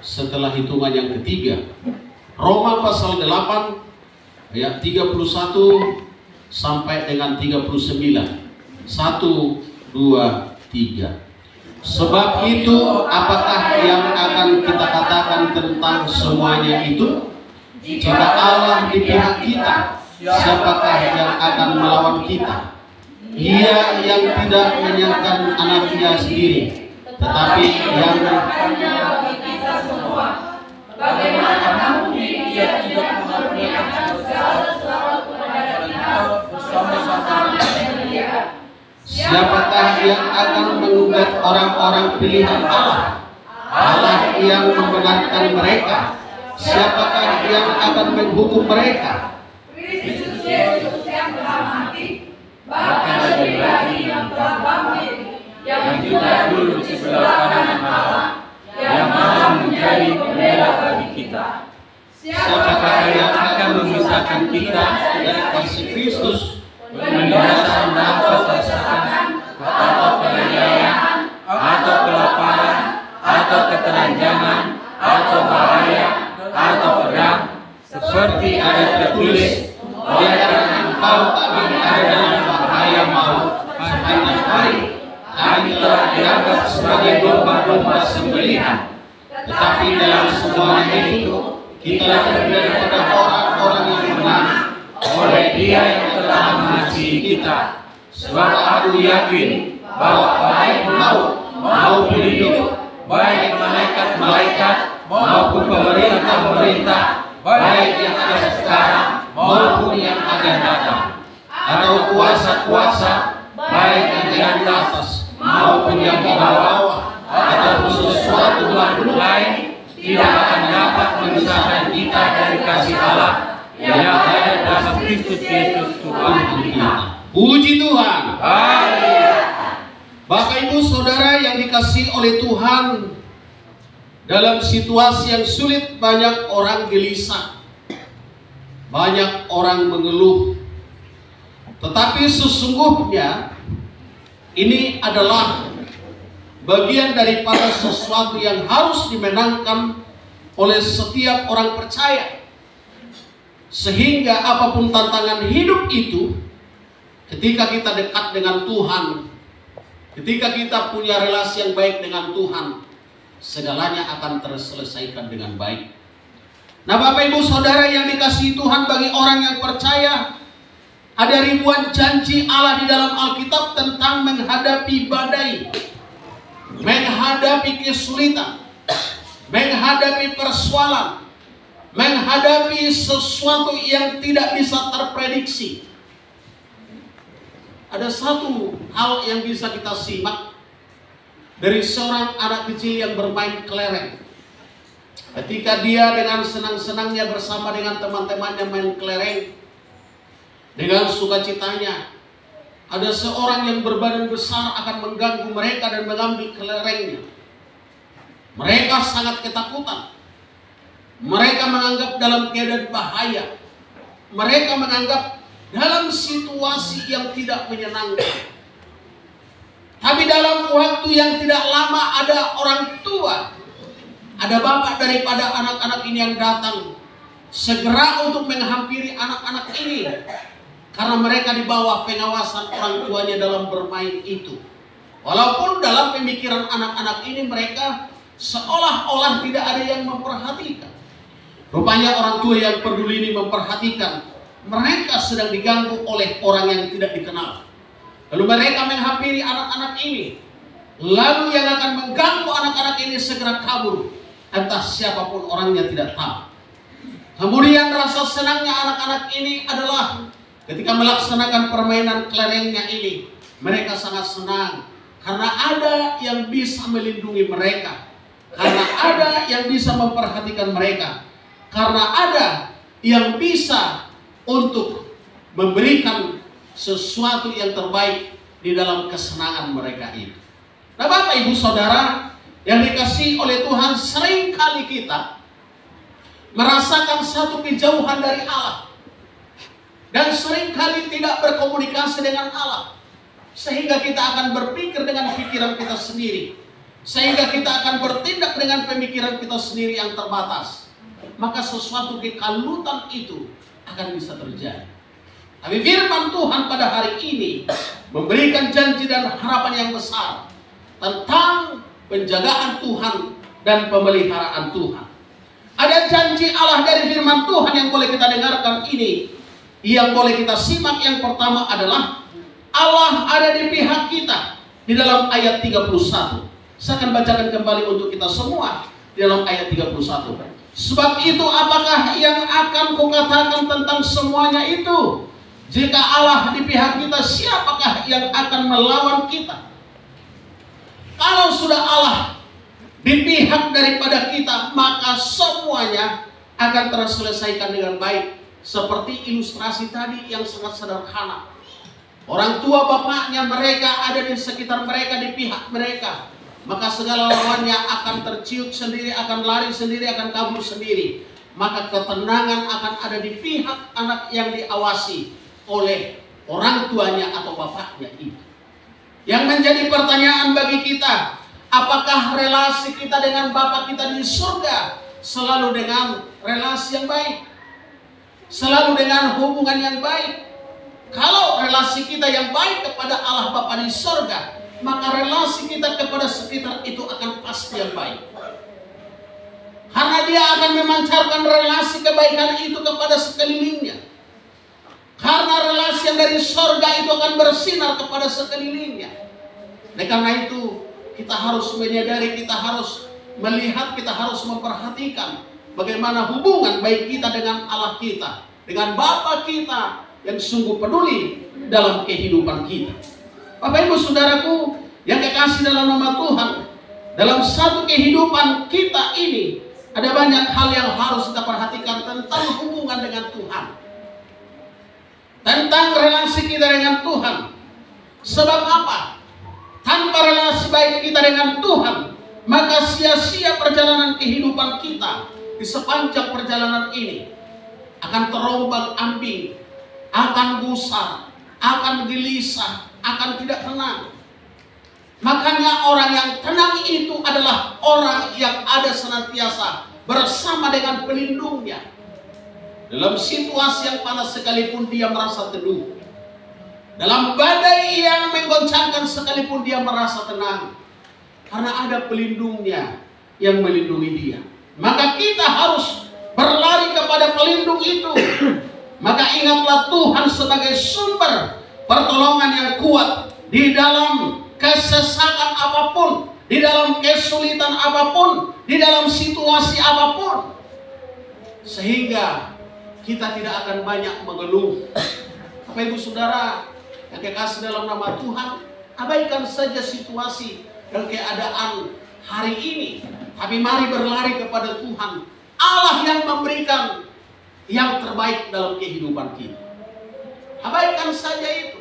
setelah hitungan yang ketiga. Roma pasal 8 ayat 31 sampai dengan 39. 1, 2, 3. Sebab itu apakah yang akan kita katakan tentang semuanya itu? Jika Allah di pihak kita, siapakah yang akan melawan kita? Ia yang tidak menyangkan anaknya sendiri, tetapi yang bagi kita semua. Bagaimana mungkin Ia tidak mengaruniakan segala sesuatu kepada kita bersama-sama dengan Dia? siapakah yang akan menggugat orang-orang pilihan Allah? Allah yang membenarkan mereka. Siapakah yang akan menghukum mereka? Kristus Yesus yang telah mati, bahkan lebih lagi yang telah bangkit, yang juga duduk di sebelah kanan Allah, yang maha menjadi pembela bagi kita. Siapakah yang akan memisahkan kita dari kasih Kristus? Penindasan atau kesesakan, atau penganiayaan, atau kelaparan, atau ketelanjangan, atau bahaya, atau perang, seperti ada tertulis, Biarkan engkau kami ada dalam bahaya maut sepanjang hari. Kami telah dianggap sebagai domba-domba sembelihan. Tetapi dalam semuanya itu, kita terdiri pada orang-orang yang menang oleh Dia yang telah mengasihi kita. Sebab aku yakin bahwa baik maut maupun hidup, baik malaikat-malaikat maupun pemerintah-pemerintah, baik yang ada sekarang maupun yang akan datang, atau kuasa-kuasa, baik yang di atas maupun yang di bawah, atau sesuatu makhluk lain, tidak akan dapat memisahkan kita dari kasih Allah yang ada dalam Kristus Yesus Tuhan kita. Puji Tuhan. Haleluya. Bapak Ibu Saudara yang dikasihi oleh Tuhan, dalam situasi yang sulit banyak orang gelisah, banyak orang mengeluh. Tetapi sesungguhnya ini adalah bagian daripada sesuatu yang harus dimenangkan oleh setiap orang percaya. Sehingga apapun tantangan hidup itu, ketika kita dekat dengan Tuhan, ketika kita punya relasi yang baik dengan Tuhan, segalanya akan terselesaikan dengan baik. Nah, Bapak Ibu Saudara yang dikasihi Tuhan, bagi orang yang percaya, ada ribuan janji Allah di dalam Alkitab tentang menghadapi badai, menghadapi kesulitan, menghadapi persoalan, menghadapi sesuatu yang tidak bisa terprediksi. Ada satu hal yang bisa kita simak dari seorang anak kecil yang bermain kelereng. Ketika dia dengan senang-senangnya bersama dengan teman-temannya main kelereng, dengan sukacitanya, ada seorang yang berbadan besar akan mengganggu mereka dan mengambil kelerengnya. Mereka sangat ketakutan. Mereka menganggap dalam keadaan bahaya. Mereka menganggap dalam situasi yang tidak menyenangkan. Tapi dalam waktu yang tidak lama, ada orang tua, ada bapak daripada anak-anak ini yang datang segera untuk menghampiri anak-anak ini, karena mereka di bawah pengawasan orang tuanya dalam bermain itu. Walaupun dalam pemikiran anak-anak ini mereka seolah-olah tidak ada yang memperhatikan. Rupanya orang tua yang peduli ini memperhatikan mereka sedang diganggu oleh orang yang tidak dikenal. Lalu mereka menghampiri anak-anak ini. Lalu yang akan mengganggu anak-anak ini segera kabur. Entah siapapun orangnya tidak tahu. Kemudian rasa senangnya anak-anak ini adalah ketika melaksanakan permainan kelerengnya ini. Mereka sangat senang karena ada yang bisa melindungi mereka, karena ada yang bisa memperhatikan mereka, karena ada yang bisa untuk memberikan sesuatu yang terbaik di dalam kesenangan mereka itu. Nah, Bapak Ibu Saudara yang dikasihi oleh Tuhan, seringkali kita merasakan satu kejauhan dari Allah dan seringkali tidak berkomunikasi dengan Allah, sehingga kita akan berpikir dengan pikiran kita sendiri. sehingga kita akan bertindak dengan pemikiran kita sendiri yang terbatas, maka sesuatu kekalutan itu akan bisa terjadi. Tapi firman Tuhan pada hari ini memberikan janji dan harapan yang besar tentang penjagaan Tuhan dan pemeliharaan Tuhan. Ada janji Allah dari firman Tuhan yang boleh kita dengarkan ini, yang boleh kita simak. Yang pertama adalah Allah ada di pihak kita di dalam ayat 31. Saya akan bacakan kembali untuk kita semua di dalam ayat 31. Sebab itu apakah yang akan kukatakan tentang semuanya itu? Jika Allah di pihak kita, siapakah yang akan melawan kita? Kalau sudah Allah di pihak daripada kita, maka semuanya akan terselesaikan dengan baik. Seperti ilustrasi tadi yang sangat sederhana. Orang tua bapaknya mereka ada di sekitar mereka, di pihak mereka, maka segala lawannya akan terciut sendiri, akan lari sendiri, akan kabur sendiri. Maka ketenangan akan ada di pihak anak yang diawasi oleh orang tuanya atau bapaknya itu. Yang menjadi pertanyaan bagi kita, apakah relasi kita dengan Bapa kita di surga selalu dengan relasi yang baik? Selalu dengan hubungan yang baik? Kalau relasi kita yang baik kepada Allah Bapa di surga, maka relasi kita kepada sekitar itu akan pasti yang baik. Karena dia akan memancarkan relasi kebaikan itu kepada sekelilingnya. Karena relasi yang dari surga itu akan bersinar kepada sekelilingnya. Oleh karena itu, kita harus menyadari, kita harus melihat, kita harus memperhatikan bagaimana hubungan baik kita dengan Allah kita, dengan Bapa kita yang sungguh peduli dalam kehidupan kita. Bapak Ibu Saudaraku yang kekasih dalam nama Tuhan, dalam satu kehidupan kita ini ada banyak hal yang harus kita perhatikan tentang hubungan dengan Tuhan, tentang relasi kita dengan Tuhan. Sebab apa? Tanpa relasi baik kita dengan Tuhan, maka sia-sia perjalanan kehidupan kita di sepanjang perjalanan ini. Akan terombang-ambing, akan gusar, akan gelisah, akan tidak tenang. Makanya orang yang tenang itu adalah orang yang ada senantiasa bersama dengan pelindungnya. Dalam situasi yang panas sekalipun dia merasa teduh. Dalam badai yang menggoncangkan sekalipun dia merasa tenang. Karena ada pelindungnya yang melindungi dia. Maka kita harus berlari kepada pelindung itu. Maka ingatlah Tuhan sebagai sumber pertolongan yang kuat di dalam kesesakan apapun, di dalam kesulitan apapun, di dalam situasi apapun. Sehingga kita tidak akan banyak mengeluh. Bapak Ibu Saudara yang kekasih dalam nama Tuhan, abaikan saja situasi dan keadaan hari ini, tapi mari berlari kepada Tuhan, Allah yang memberikan yang terbaik dalam kehidupan kita. Abaikan saja itu,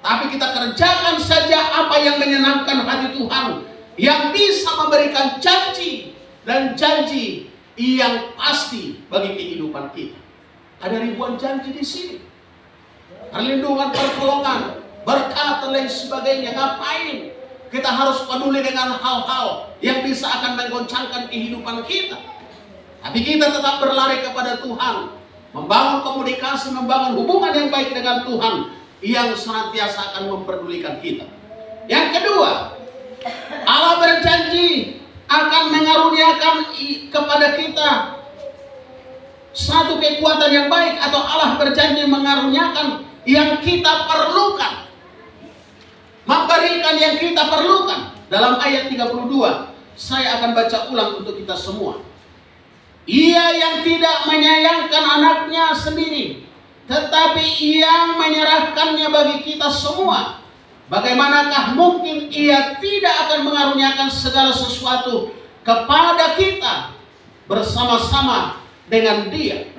tapi kita kerjakan saja apa yang menyenangkan hati Tuhan, yang bisa memberikan janji dan janji yang pasti bagi kehidupan kita. Ada ribuan janji di sini. Perlindungan, pertolongan, berkat dan lain sebagainya. Ngapain kita harus peduli dengan hal-hal yang bisa akan menggoncangkan kehidupan kita? Tapi kita tetap berlari kepada Tuhan, membangun komunikasi, membangun hubungan yang baik dengan Tuhan yang senantiasa akan memperdulikan kita. Yang kedua, Allah berjanji akan mengaruniakan kepada kita satu kekuatan yang baik, atau Allah berjanji mengaruniakan yang kita perlukan, memberikan yang kita perlukan. Dalam ayat 32, saya akan baca ulang untuk kita semua. Ia yang tidak menyayangkan anaknya sendiri, tetapi ia menyerahkannya bagi kita semua. Bagaimanakah mungkin ia tidak akan mengaruniakan segala sesuatu kepada kita bersama-sama dengan dia?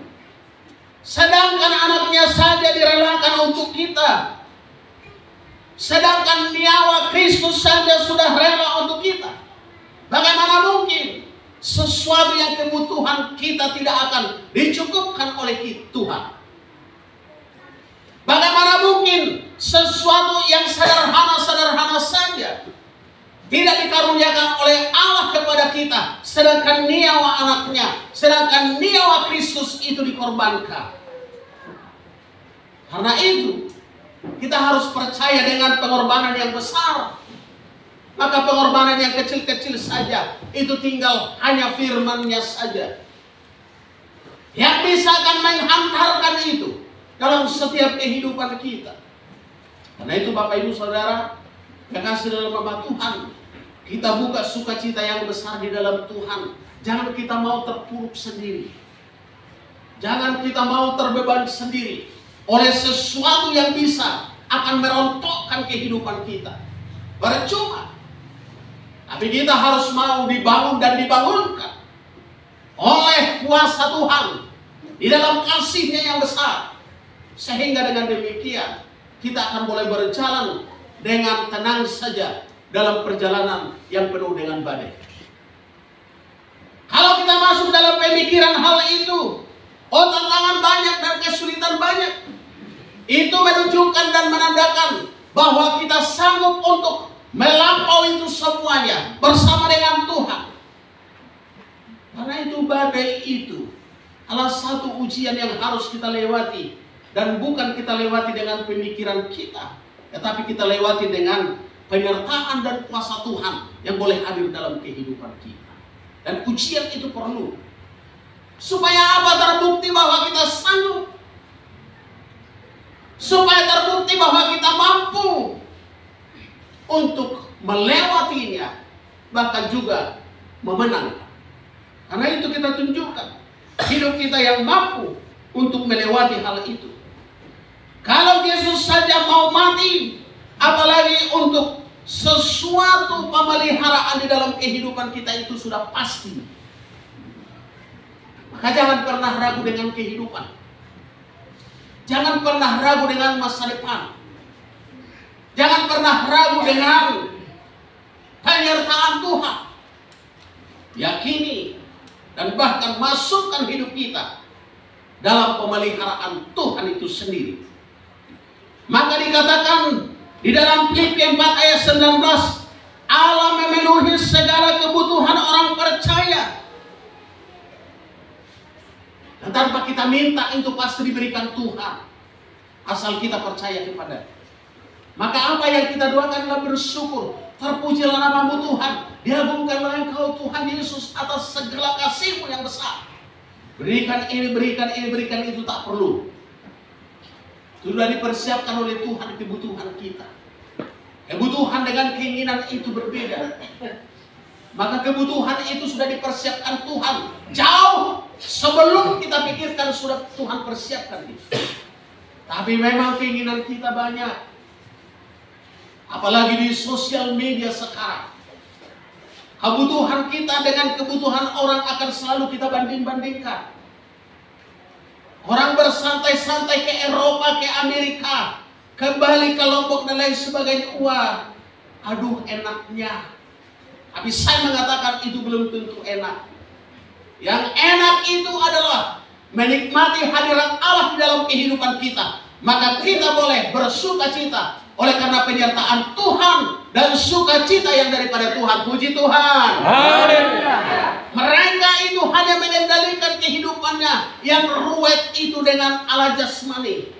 Sedangkan anaknya saja direlakan untuk kita, sedangkan nyawa Kristus saja sudah rela untuk kita. Bagaimana mungkin sesuatu yang kebutuhan kita tidak akan dicukupkan oleh Tuhan? Bagaimana mungkin sesuatu yang sederhana-sederhana saja tidak dikaruniakan oleh Allah kepada kita, sedangkan nyawa anaknya, sedangkan nyawa Kristus itu dikorbankan. Karena itu kita harus percaya dengan pengorbanan yang besar. Maka pengorbanan yang kecil-kecil saja itu tinggal hanya firman-Nya saja yang bisa akan menghantarkan itu dalam setiap kehidupan kita. Karena itu Bapak Ibu Saudara yang kasih dalam nama Tuhan, kita buka sukacita yang besar di dalam Tuhan. Jangan kita mau terpuruk sendiri, jangan kita mau terbeban sendiri oleh sesuatu yang bisa akan merontokkan kehidupan kita. Percuma. Tapi kita harus mau dibangun dan dibangunkan oleh kuasa Tuhan di dalam kasih-Nya yang besar. Sehingga dengan demikian kita akan boleh berjalan dengan tenang saja dalam perjalanan yang penuh dengan badai. Kalau kita masuk dalam pemikiran hal itu, tantangan banyak dan kesulitan banyak, itu menunjukkan dan menandakan bahwa kita sanggup untuk melampaui itu semuanya bersama dengan Tuhan. Karena itu badai itu adalah satu ujian yang harus kita lewati. Dan bukan kita lewati dengan pemikiran kita, tetapi kita lewati dengan penyertaan dan kuasa Tuhan yang boleh hadir dalam kehidupan kita. Dan ujian itu perlu. Supaya apa? Terbukti bahwa kita sanggup. Supaya terbukti bahwa kita mampu untuk melewatinya, bahkan juga memenangkan. Karena itu kita tunjukkan hidup kita yang mampu untuk melewati hal itu. Kalau Yesus saja mau mati, apalagi untuk sesuatu pemeliharaan di dalam kehidupan kita itu sudah pasti. Maka jangan pernah ragu dengan kehidupan. Jangan pernah ragu dengan masa depan. Jangan pernah ragu dengan penyertaan Tuhan. Yakini dan bahkan masukkan hidup kita dalam pemeliharaan Tuhan itu sendiri. Maka dikatakan di dalam Filipi 4 ayat 19, Allah memenuhi segala kebutuhan orang percaya. Dan tanpa kita minta itu pasti diberikan Tuhan, asal kita percaya kepada. Maka apa yang kita doakan adalah bersyukur. Terpujilah nama-Mu Tuhan, diagungkanlah Engkau Tuhan Yesus atas segala kasih-Mu yang besar. Berikan ini, berikan ini, berikan itu tak perlu. Sudah dipersiapkan oleh Tuhan kebutuhan kita. Kebutuhan dengan keinginan itu berbeda. Maka kebutuhan itu sudah dipersiapkan Tuhan jauh sebelum kita pikirkan, sudah Tuhan persiapkan itu. Tapi memang keinginan kita banyak. Apalagi di sosial media sekarang. Kebutuhan kita dengan kebutuhan orang akan selalu kita banding-bandingkan. Orang bersantai-santai ke Eropa, ke Amerika, kembali ke Lombok dan lain sebagainya. Wah, aduh enaknya. Tapi saya mengatakan itu belum tentu enak. Yang enak itu adalah menikmati hadirat Allah di dalam kehidupan kita. Maka kita boleh bersuka cita oleh karena penyertaan Tuhan dan sukacita yang daripada Tuhan. Puji Tuhan. Haleluya. Mereka itu hanya mengendalikan kehidupannya yang ruwet itu dengan ala jasmani.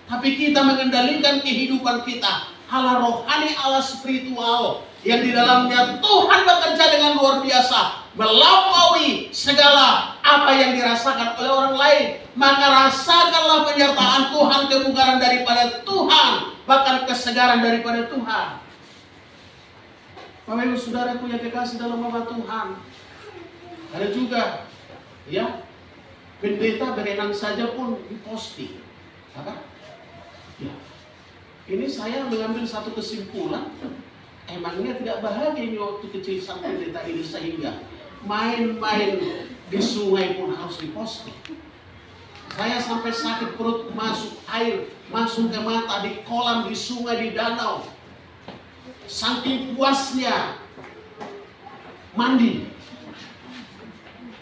Tapi kita mengendalikan kehidupan kita ala rohani, ala spiritual, yang di dalamnya Tuhan bekerja dengan luar biasa, melampaui segala apa yang dirasakan oleh orang lain. Maka rasakanlah penyertaan Tuhan, kebugaran daripada Tuhan, bahkan kesegaran daripada Tuhan. Bapak Ibu Saudaraku yang kekasih dalam nama Tuhan, ada juga ya pendeta berenang saja pun diposting. Apa? Ya. Ini saya mengambil satu kesimpulan. Emangnya tidak bahagia ini waktu kecil sang pendeta ini sehingga main-main di sungai pun harus diposting. Saya sampai sakit perut, masuk air, masuk ke mata, di kolam, di sungai, di danau. Saking puasnya mandi.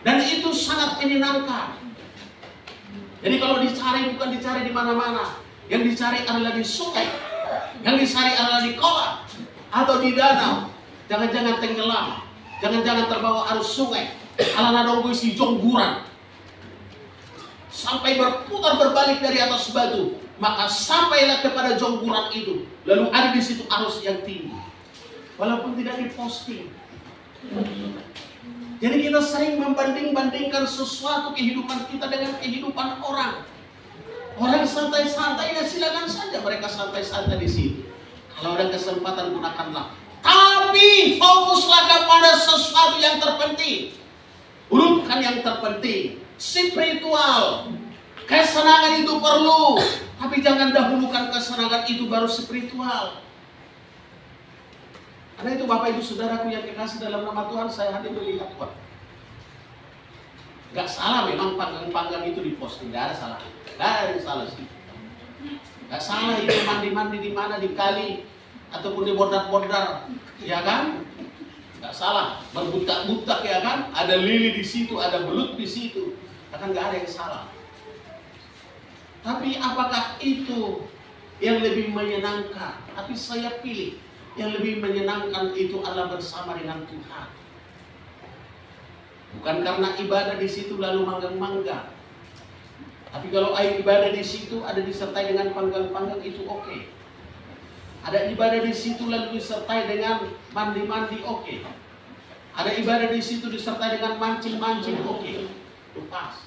Dan itu sangat menyenangkan. Jadi kalau dicari bukan dicari di mana-mana. Yang dicari adalah di sungai. Yang dicari adalah di kolam atau di danau. Jangan-jangan tenggelam. Jangan-jangan terbawa arus sungai. Alana donggo isi jongguran. Sampai berputar berbalik dari atas batu. Maka sampailah kepada jongguran itu. Lalu ada di situ arus yang tinggi. Walaupun tidak diposting. Jadi kita sering membanding-bandingkan sesuatu kehidupan kita dengan kehidupan orang. Orang santai-santai, ya silakan saja mereka santai-santai di situ. Kalau ada kesempatan gunakanlah. Tapi fokuslah kepada sesuatu yang terpenting. Bukan yang terpenting. Spiritual. Kesenangan itu perlu. Tapi jangan dahulukan kesenangan itu baru spiritual. Karena itu Bapak Ibu Saudaraku yang dikasih dalam nama Tuhan, saya hadir melihat Tuhan. Gak salah memang panggang-panggang itu diposting, gak ada salah. Gak ada yang salah sih. Gak salah itu mandi-mandi di mana, di kali ataupun di bordar-bordar, ya kan? Gak salah, berbutak-butak ya kan? Ada lili di situ, ada belut di situ, akan gak ada yang salah. Tapi apakah itu yang lebih menyenangkan? Tapi saya pilih yang lebih menyenangkan itu adalah bersama dengan Tuhan. Bukan karena ibadah di situ lalu manggang-manggang. Tapi kalau ibadah di situ ada disertai dengan panggang-panggang itu oke. Ada ibadah di situ lalu disertai dengan mandi-mandi oke. Ada ibadah di situ disertai dengan mancing-mancing oke. Itu pas.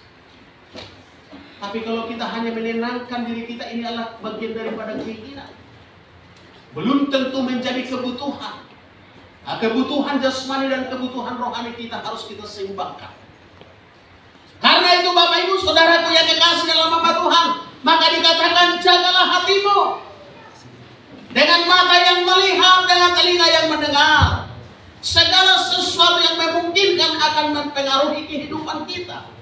Tapi kalau kita hanya menyenangkan diri kita, ini adalah bagian daripada keinginan. Belum tentu menjadi kebutuhan. Nah, kebutuhan jasmani dan kebutuhan rohani kita harus kita seimbangkan. Karena itu Bapak Ibu Saudaraku yang dikasih dalam nama Tuhan, maka dikatakan jagalah hatimu. Dengan mata yang melihat, dengan telinga yang mendengar. Segala sesuatu yang memungkinkan akan mempengaruhi kehidupan kita.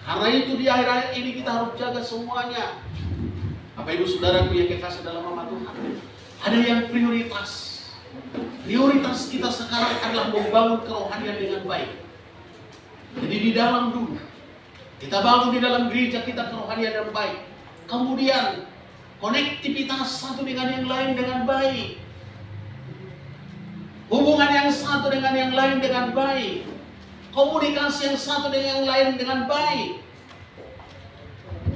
Karena itu di akhir-akhir ini kita harus jaga semuanya. Bapak Ibu Saudaraku yang dikasih dalam nama Tuhan, ada yang prioritas. Prioritas kita sekarang adalah membangun kerohanian dengan baik. Jadi di dalam dulu kita bangun di dalam gereja kita kerohanian yang baik. Kemudian konektivitas satu dengan yang lain dengan baik. Hubungan yang satu dengan yang lain dengan baik. Komunikasi yang satu dengan yang lain dengan baik.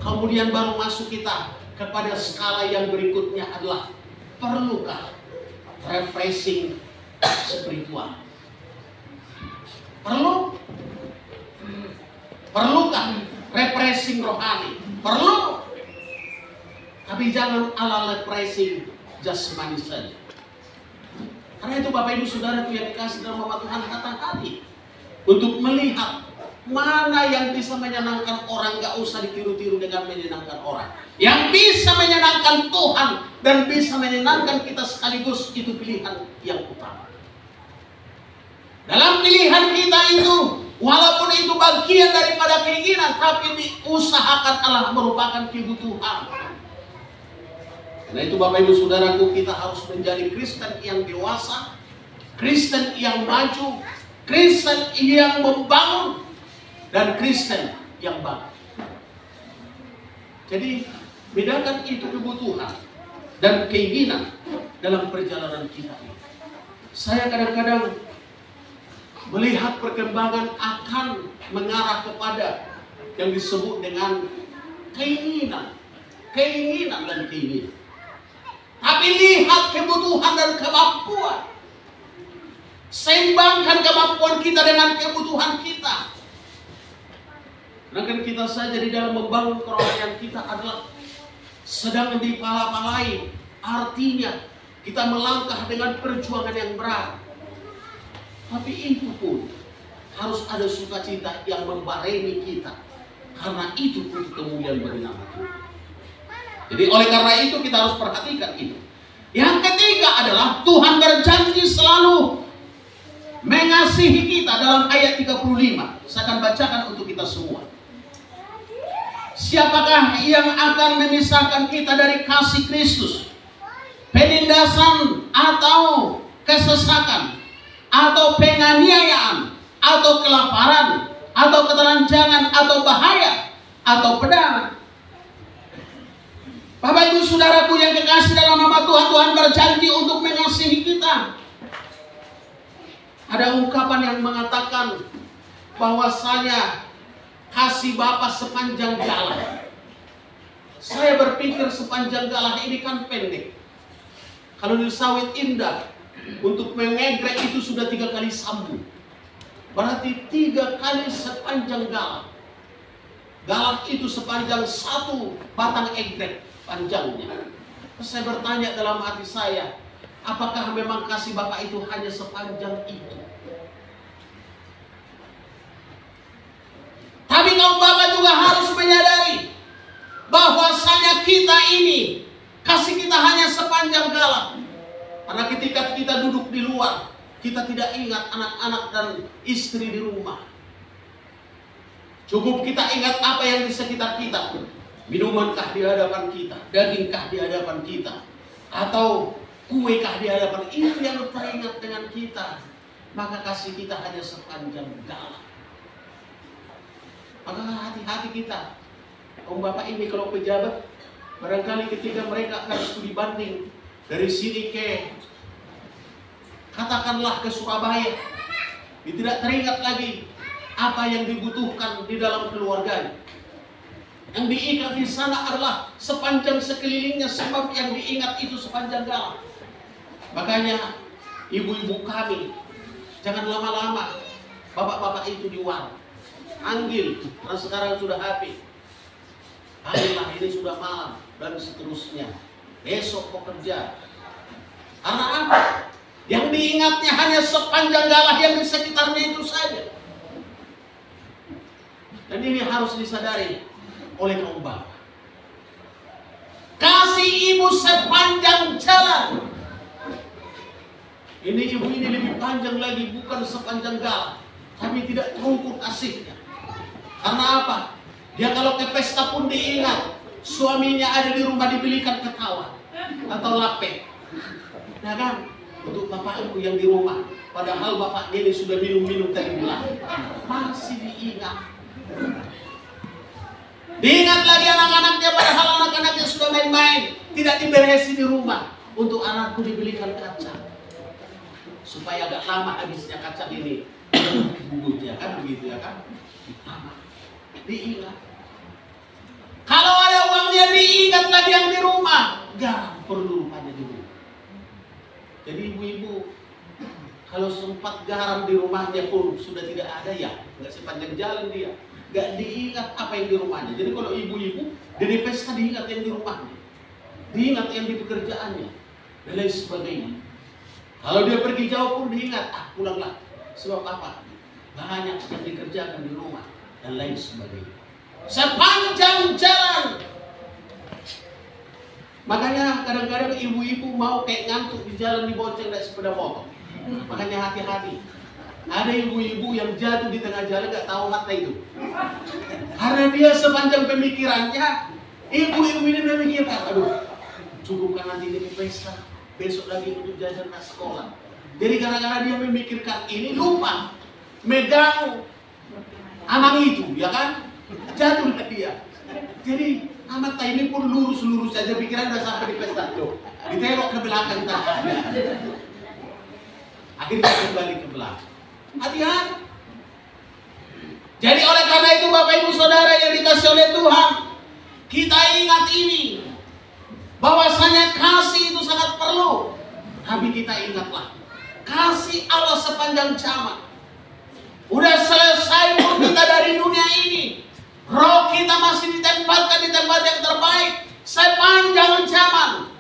Kemudian baru masuk kita kepada skala yang berikutnya adalah perlukah refreshing spiritual? Perlukah refreshing rohani? Perlu. Tapi jangan ala refreshing jasmani saja. Karena itu Bapak Ibu Saudaraku yang dikasih dalam nama Tuhan, hati-hati untuk melihat mana yang bisa menyenangkan orang. Gak usah ditiru-tiru dengan menyenangkan orang. Yang bisa menyenangkan Tuhan dan bisa menyenangkan kita sekaligus, itu pilihan yang utama. Dalam pilihan kita itu, walaupun itu bagian daripada keinginan, tapi diusahakan Allah merupakan kebutuhan. Karena itu Bapak Ibu Saudaraku, kita harus menjadi Kristen yang dewasa, Kristen yang maju, Kristen yang membangun, dan Kristen yang baik. Jadi bedakan itu kebutuhan dan keinginan dalam perjalanan kita. Saya kadang-kadang melihat perkembangan akan mengarah kepada yang disebut dengan keinginan dan keinginan. Tapi lihat kebutuhan dan kemampuan. Seimbangkan kemampuan kita dengan kebutuhan kita. Karena kita saja di dalam membangun kerohanian kita adalah sedang dipala-palai. Artinya kita melangkah dengan perjuangan yang berat. Tapi itu pun harus ada sukacita yang membarengi kita. Karena itu pun kemuliaan bagi nama Tuhan. Jadi oleh karena itu kita harus perhatikan itu. Yang ketiga adalah Tuhan berjanji selalu mengasihi kita dalam ayat 35. Saya akan bacakan untuk kita semua. Siapakah yang akan memisahkan kita dari kasih Kristus? Penindasan atau kesesakan, atau penganiayaan, atau kelaparan, atau ketelanjangan, atau bahaya, atau pedang. Bapak Ibu Saudaraku yang dikasih dalam nama Tuhan, Tuhan berjanji untuk mengasihi kita. Ada ungkapan yang mengatakan bahwasanya kasih Bapa sepanjang jalan. Saya berpikir sepanjang jalan ini kan pendek. Kalau di sawit indah, untuk mengegrek itu sudah 3 kali sambung. Berarti 3 kali sepanjang galah. Galah itu sepanjang 1 batang egrek panjangnya. Saya bertanya dalam hati saya, apakah memang kasih Bapa itu hanya sepanjang itu? Tapi kaum Bapa juga harus menyadari bahwasanya kita ini, kasih kita hanya sepanjang galah. Karena ketika kita duduk di luar, kita tidak ingat anak-anak dan istri di rumah. Cukup kita ingat apa yang di sekitar kita. Minumankah di hadapan kita, dagingkah di hadapan kita, atau kuekah di hadapan, itu yang teringat dengan kita. Maka kasih kita hanya sepanjang galah. Maka hati-hati kita. Om Bapak ini kalau pejabat, barangkali ketika mereka akan studi banding dari sini ke, katakanlah ke Surabaya, dia tidak teringat lagi apa yang dibutuhkan di dalam keluarganya. Yang diingat di sana adalah sepanjang sekelilingnya, sebab yang diingat itu sepanjang galah. Makanya ibu-ibu kami, jangan lama-lama bapak-bapak itu di warung. Anggil, karena sekarang sudah habis. Panggillah, ini sudah malam, dan seterusnya. Besok bekerja. Karena apa? Yang diingatnya hanya sepanjang galah yang di sekitarnya itu saja. Dan ini harus disadari oleh kaum Bapa. Kasih ibu sepanjang jalan. Ini ibu ini lebih panjang lagi, bukan sepanjang galah, tapi tidak terukur kasihnya. Karena apa? Dia kalau ke pesta pun diingat suaminya ada di rumah, dibelikan ketawa atau lape. Ya kan? Untuk bapakku yang di rumah, padahal bapaknya ini sudah minum-minum tadi bilang, masih diingat. Diingat lagi anak-anaknya, padahal anak-anaknya sudah main-main, tidak diberesi di rumah. Untuk anakku dibelikan kacang, supaya agak lama habisnya kacang ini. Bubutnya kan begitu ya kan? Diingat. Kalau ada uangnya diingat lagi yang di rumah, garam perlu rupanya di rumah. Jadi ibu-ibu, kalau sempat garam di rumahnya pun sudah tidak ada, ya nggak sepanjang jalan dia, nggak diingat apa yang di rumahnya. Jadi kalau ibu-ibu dari pesta diingat yang di rumahnya, diingat yang di pekerjaannya, dan lain sebagainya. Kalau dia pergi jauh pun diingat, pulanglah. Sebab apa? Banyak yang dikerjakan di rumah dan lain sebagainya. Sepanjang jalan. Makanya kadang-kadang ibu-ibu mau kayak ngantuk di jalan dibonceng naik sepeda motor. Makanya hati-hati. Ada ibu-ibu yang jatuh di tengah jalan gak tahu hatta itu. Karena dia sepanjang pemikirannya, ibu-ibu ini memikirkan, aduh, cukupkan nanti ini pesta, besok lagi untuk jajan ke sekolah. Jadi gara-gara dia memikirkan ini, lupa megang anak itu, ya kan? Jatuhlah dia. Jadi amat ini pun lurus-lurus saja, pikiran udah sampai di pesta tuh. Ditengok ke belakang tak ada. Akhirnya kembali ke belakang. Hati-hati. Jadi oleh karena itu Bapak Ibu Saudara yang dikasih oleh Tuhan, kita ingat ini, bahwasanya kasih itu sangat perlu. Tapi kita ingatlah, kasih Allah sepanjang zaman. Udah selesai pun kita dari dunia ini, roh kita masih ditempatkan di tempat yang terbaik sepanjang zaman.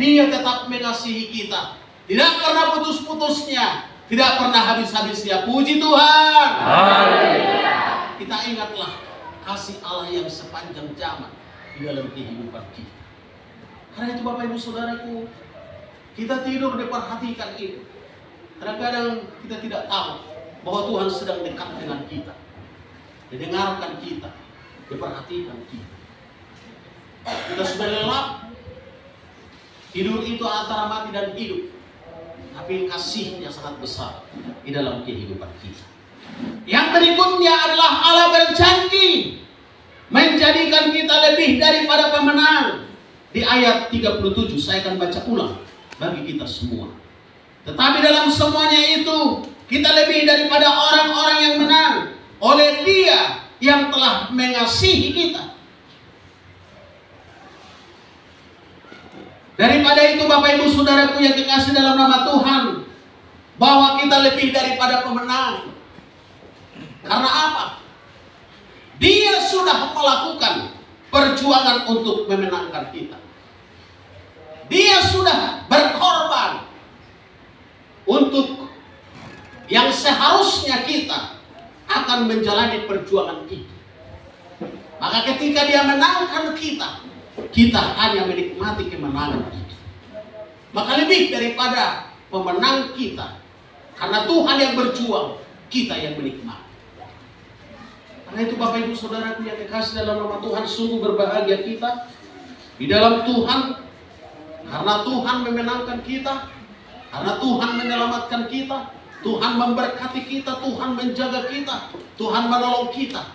Dia tetap mengasihi kita, tidak pernah putus-putusnya, tidak pernah habis-habisnya. Puji Tuhan. Haleluya. Kita ingatlah kasih Allah yang sepanjang zaman di dalam kehidupan kita. Karena itu Bapak Ibu Saudaraku, kita tidur diperhatikan itu. Kadang-kadang kita tidak tahu bahwa Tuhan sedang dekat dengan kita, didengarkan kita, diperhatikan kita. Kita sudah lelap, tidur itu antara mati dan hidup, tapi kasihnya sangat besar di dalam kehidupan kita. Yang berikutnya adalah Allah berjanji menjadikan kita lebih daripada pemenang. Di ayat 37 saya akan baca ulang bagi kita semua. Tetapi dalam semuanya itu Kita lebih daripada orang-orang yang menang oleh Dia yang telah mengasihi kita. Daripada itu Bapak Ibu Saudaraku yang dikasih dalam nama Tuhan, bahwa kita lebih daripada pemenang. Karena apa? Dia sudah melakukan perjuangan untuk memenangkan kita. Dia sudah berkorban untuk yang seharusnya kita akan menjalani perjuangan itu. Maka ketika Dia menangkan kita, kita hanya menikmati kemenangan itu. Maka lebih daripada pemenang kita, karena Tuhan yang berjuang, kita yang menikmati. Karena itu Bapak Ibu Saudaraku yang dikasih dalam nama Tuhan, sungguh berbahagia kita di dalam Tuhan. Karena Tuhan memenangkan kita, karena Tuhan menyelamatkan kita, Tuhan memberkati kita, Tuhan menjaga kita, Tuhan menolong kita.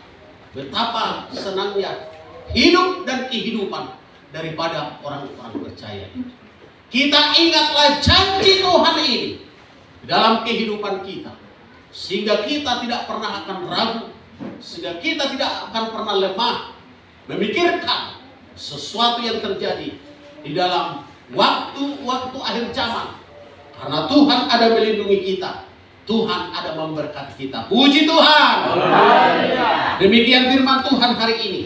Betapa senangnya hidup dan kehidupan daripada orang-orang percaya itu. Kita ingatlah janji Tuhan ini dalam kehidupan kita, sehingga kita tidak pernah akan ragu, sehingga kita tidak akan pernah lemah memikirkan sesuatu yang terjadi di dalam waktu-waktu akhir zaman. Karena Tuhan ada melindungi kita, Tuhan ada memberkati kita. Puji Tuhan. Demikian firman Tuhan hari ini.